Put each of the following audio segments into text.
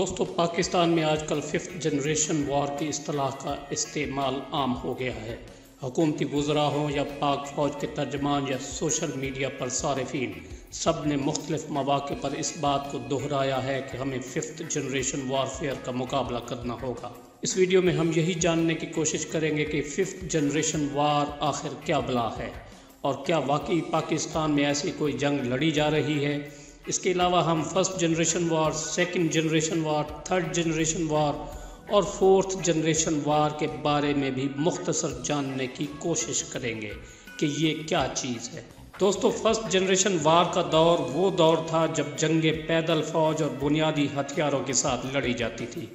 دوستو پاکستان میں آج کل 5th جنریشن وار کی اصطلاح کا استعمال عام ہو گیا ہے۔ حکومتی وزراء ہوں یا پاک فوج کے ترجمان یا سوشل میڈیا پر صارفین، سب نے مختلف مواقع پر اس بات کو دہرایا ہے کہ ہمیں 5th جنریشن وارفیئر کا مقابلہ کرنا ہوگا۔ اس ویڈیو میں ہم یہی جاننے کی کوشش کریں گے کہ 5th جنریشن وار آخر کیا بلا ہے اور کیا واقعی پاکستان میں ایسی کوئی جنگ لڑی جا رہی ہے۔ اس کے علاوہ ہم 1st جنریشن وار، 2nd جنریشن وار، 3rd جنریشن وار اور 4th جنریشن وار کے بارے میں بھی مختصر جاننے کی کوشش کریں گے کہ یہ کیا چیز ہے۔ دوستو 1st جنریشن وار کا دور وہ دور تھا جب جنگیں پیدل فوج اور بنیادی ہتھیاروں کے ساتھ لڑی جاتی تھی۔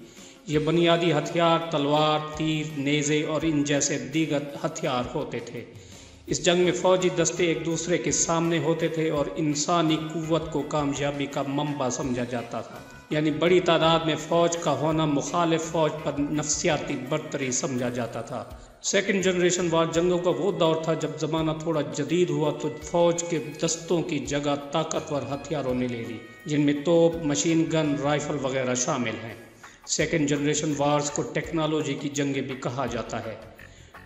یہ بنیادی ہتھیار تلوار، تیر، نیزے اور ان جیسے دیگر ہتھیار ہوتے تھے۔ اس جنگ میں فوجی دستے ایک دوسرے کے سامنے ہوتے تھے اور انسانی قوت کو کامیابی کا منبع سمجھا جاتا تھا، یعنی بڑی تعداد میں فوج کا ہونا مخالف فوج پر نفسیاتی برتری سمجھا جاتا تھا۔ 2nd جنریشن وار جنگوں کا وہ دور تھا جب زمانہ تھوڑا جدید ہوا تو فوج کے دستوں کی جگہ طاقتور ہتھیاروں نے لے لی، جن میں توپ، مشین گن، رائفل وغیرہ شامل ہیں۔ 2nd جنریشن وارز کو ٹیکنالوجی کی جنگیں بھی کہا جاتا ہے۔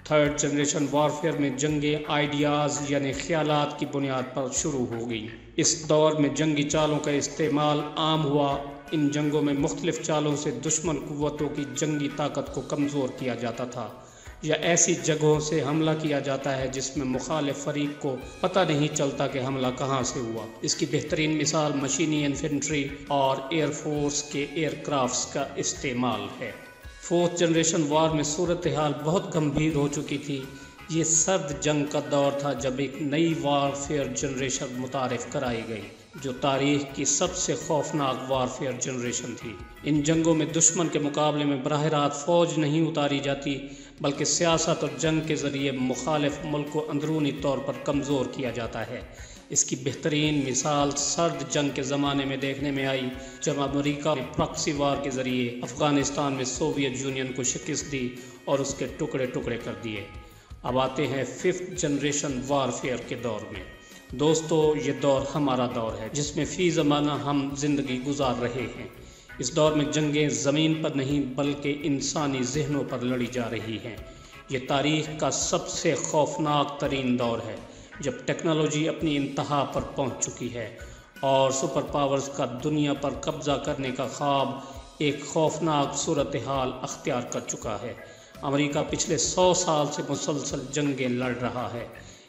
3rd جنریشن وارفیئر میں جنگیں آئیڈیاز یعنی خیالات کی بنیاد پر شروع ہو گئی۔ اس دور میں جنگی چالوں کا استعمال عام ہوا۔ ان جنگوں میں مختلف چالوں سے دشمن قوتوں کی جنگی طاقت کو کمزور کیا جاتا تھا یا ایسی جگہوں سے حملہ کیا جاتا ہے جس میں مخالف فریق کو پتہ نہیں چلتا کہ حملہ کہاں سے ہوا۔ اس کی بہترین مثال مشینی انفنٹری اور ایئر فورس کے ایئر کرافٹس کا استعمال ہے۔ 4th جنریشن وار میں صورتحال بہت گمبھیر ہو چکی تھی۔ یہ سرد جنگ کا دور تھا جب ایک نئی وارفیئر جنریشن متعارف کرائی گئی جو تاریخ کی سب سے خوفناک وارفیئر جنریشن تھی۔ ان جنگوں میں دشمن کے مقابلے میں براہ راست فوج نہیں اتاری جاتی بلکہ سیاست اور جنگ کے ذریعے مخالف ملک کو اندرونی طور پر کمزور کیا جاتا ہے۔ اس کی بہترین مثال سرد جنگ کے زمانے میں دیکھنے میں آئی جب امریکہ نے پراکسی وار کے ذریعے افغانستان میں سوویت یونین کو شکست دی اور اس کے ٹکڑے ٹکڑے کر دیے۔ اب آتے ہیں 5th جنریشن وارفیئر کے دور میں۔ دوستو یہ دور ہمارا دور ہے جس میں فی زمانہ ہم زندگی گزار رہے ہیں۔ اس دور میں جنگیں زمین پر نہیں بلکہ انسانی ذہنوں پر لڑی جا رہی ہیں۔ یہ تاریخ کا سب سے خوفناک ترین دور ہے جب ٹیکنالوجی اپنی انتہا پر پہنچ چکی ہے اور سپر پاورز کا دنیا پر قبضہ کرنے کا خواب ایک خوفناک صورتحال اختیار کر چکا ہے۔ امریکہ پچھلے 100 سال سے مسلسل جنگیں لڑ رہا ہے۔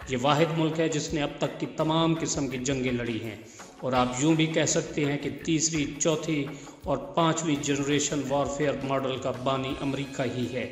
یہ واحد ملک ہے جس نے اب تک کی تمام قسم کی جنگیں لڑی ہیں اور آپ یوں بھی کہہ سکتے ہیں کہ 3ری، 4تھی اور 5ویں جنریشن وارفیئر ماڈل کا بانی امریکہ ہی ہے۔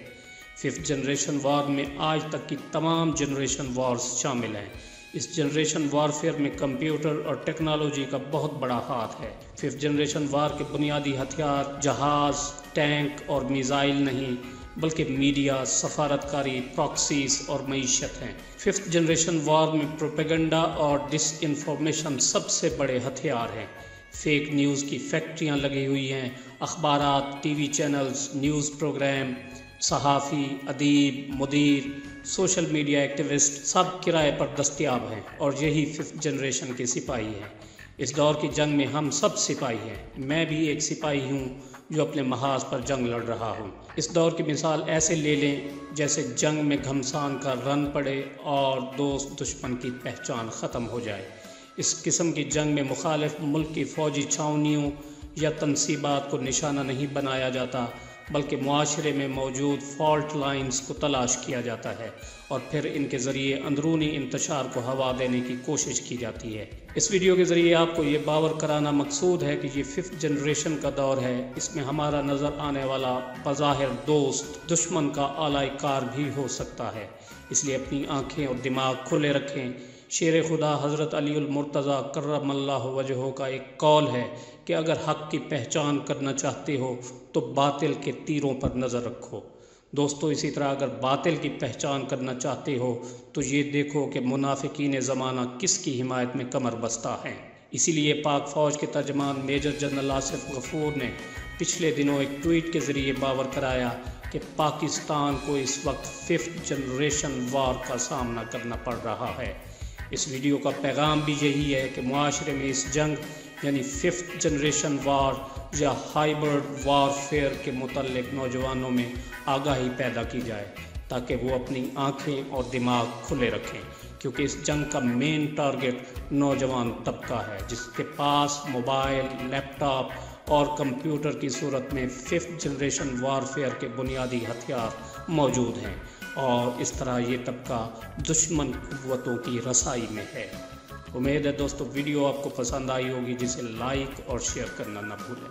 5th جنریشن وار میں آج تک کی تمام جنریشن وارز شامل ہیں۔ اس جنریشن وارفیئر میں کمپیوٹر اور ٹیکنالوجی کا بہت بڑا ہاتھ ہے۔ 5th جنریشن وار کے بنیادی ہتھیار جہاز، ٹینک اور میزائل نہیں بلکہ میڈیا، سفارتکاری، پراکسیز اور معیشت ہیں۔ 5th جنریشن وار میں پروپیگنڈا اور ڈس انفارمیشن سب سے بڑے ہتھیار ہیں۔ فیک نیوز کی فیکٹریاں لگی ہوئی ہیں۔ اخبارات، T V channels, news programme, صحافی، ادیب، مدیر، سوشل میڈیا ایکٹیوسٹ سب کرائے پر دستیاب ہیں اور یہی 5th جنریشن کے سپاہی ہیں۔ اس دور کی جنگ میں ہم سب سپاہی ہیں۔ میں بھی ایک سپاہی ہوں جو اپنے محاذ پر جنگ لڑ رہا ہوں۔ اس دور کی مثال ایسے لے لیں جیسے جنگ میں گھمسان کا رن پڑے اور دوست دشمن کی پہچان ختم ہو جائے۔ اس قسم کی جنگ میں مخالف ملک کی فوجی چھاؤنیوں یا تنصیبات کو نشانہ نہیں بنایا جاتا بلکہ معاشرے میں موجود فالٹ لائنز کو تلاش کیا جاتا ہے اور پھر ان کے ذریعے اندرونی انتشار کو ہوا دینے کی کوشش کی جاتی ہے۔ اس ویڈیو کے ذریعے آپ کو یہ باور کرانا مقصود ہے کہ یہ 5th جنریشن کا دور ہے۔ اس میں ہمارا نظر آنے والا بظاہر دوست دشمن کا اعلی کار بھی ہو سکتا ہے، اس لیے اپنی آنکھیں اور دماغ کھلے رکھیں۔ شیر خدا حضرت علی المرتضیٰ کرم اللہ وجہہ کا ایک قول ہے کہ اگر حق کی پہچان کرنا چاہتے ہو تو باطل کے تیروں پر نظر رکھو۔ دوستو اسی طرح اگر باطل کی پہچان کرنا چاہتے ہو تو یہ دیکھو کہ منافقین زمانہ کس کی حمایت میں کمر بستہ ہیں۔ اسی لیے پاک فوج کے ترجمان میجر جنرل آصف غفور نے پچھلے دنوں ایک ٹویٹ کے ذریعے باور کرایا کہ پاکستان کو اس وقت 5th جنریشن وار کا سامنا کرنا پڑ رہا ہے۔ اس ویڈیو کا پیغام بھی یہی ہے کہ معاشرے میں اس جنگ یعنی ففتھ جنریشن وار یا ہائیبرڈ وار فیئر کے متعلق نوجوانوں میں آگاہی پیدا کی جائے تاکہ وہ اپنی آنکھیں اور دماغ کھلے رکھیں، کیونکہ اس جنگ کا مین ٹارگٹ نوجوان طبقہ ہے جس کے پاس موبائل، لیپ ٹاپ اور کمپیوٹر کی صورت میں ففتھ جنریشن وار فیئر کے بنیادی ہتھیار موجود ہیں، اور اس طرح یہ طبقہ دشمن قوتوں کی رسائی میں ہے۔ امید ہے دوستو ویڈیو آپ کو پسند آئی ہوگی، جسے لائک اور شیئر کرنا نہ بھولیں۔